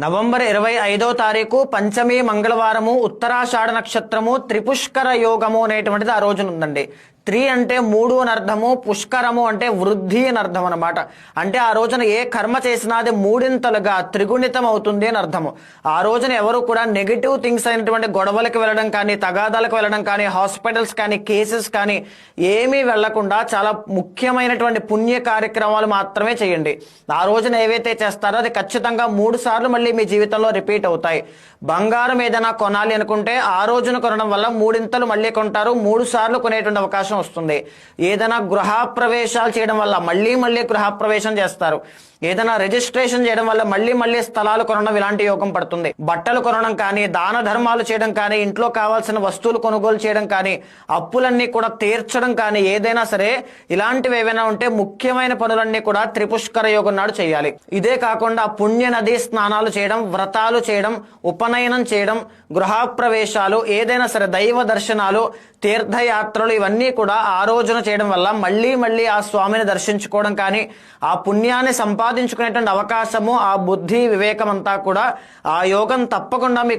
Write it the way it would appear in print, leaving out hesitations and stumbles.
November 25వ తారీఖు పంచమి మంగళవారము ఉత్తరాషాఢ నక్షత్రము త్రిపుష్కర యోగము అనేటువంటిది ఆ రోజున ఉందండి. త్రి అంటే 3 అని అర్థము, పుష్కరము అంటే వృద్ధి అని అర్థం అనమాట. అంటే ఆ రోజున ఏ కర్మ చేసినా అది మూడింతలుగా త్రిగుణితం అవుతుంది అని అర్థము. ఆ రోజున ఎవరు కూడా నెగిటివ్ థింగ్స్ అయినటువంటి గొడవలకు వెళ్ళడం కానీ, తగాదాలకు వెళ్ళడం కానీ, హాస్పిటల్స్ కానీ, కేసెస్ కానీ ఏమీ వెళ్లకుండా చాలా ముఖ్యమైనటువంటి పుణ్య కార్యక్రమాలు మాత్రమే చేయండి. ఆ రోజున ఏవైతే చేస్తారో అది ఖచ్చితంగా 3 సార్లు మళ్ళీ మీ జీవితంలో రిపీట్ అవుతాయి. బంగారం ఏదైనా కొనాలి అనుకుంటే ఆ రోజున కొనడం వల్ల 3 మళ్ళీ కొంటారు, 3 సార్లు కొనేటువంటి అవకాశం వస్తుంది. ఏదైనా గృహప్రవేశాలు చేయడం వల్ల మళ్ళీ గృహప్రవేశం చేస్తారు. ఏదైనా రిజిస్ట్రేషన్ చేయడం వల్ల మళ్ళీ స్థలాలు కొనడం ఇలాంటి యోగం పడుతుంది. బట్టలు కొనడం కానీ, దాన ధర్మాలు చేయడం కానీ, ఇంట్లో కావాల్సిన వస్తువులు కొనుగోలు చేయడం కానీ, అప్పులన్నీ కూడా తీర్చడం కానీ, ఏదైనా సరే ఇలాంటివి ఏవైనా ఉంటే ముఖ్యమైన పనులన్నీ కూడా త్రిపుష్కర యోగం నాడు చేయాలి. ఇదే కాకుండా పుణ్య నదీ స్నానాలు చేయడం, వ్రతాలు చేయడం, ఉపనయనం చేయడం, గృహప్రవేశాలు, ఏదైనా సరే దైవ దర్శనాలు, తీర్థయాత్రలు ఇవన్నీ కూడా ఆ రోజున చేయడం వల్ల మళ్ళీ ఆ స్వామిని దర్శించుకోవడం కానీ, ఆ పుణ్యాన్ని సంపాదించుకునేటువంటి అవకాశము, ఆ బుద్ధి వివేకం అంతా కూడా ఆ యోగం తప్పకుండా మీకు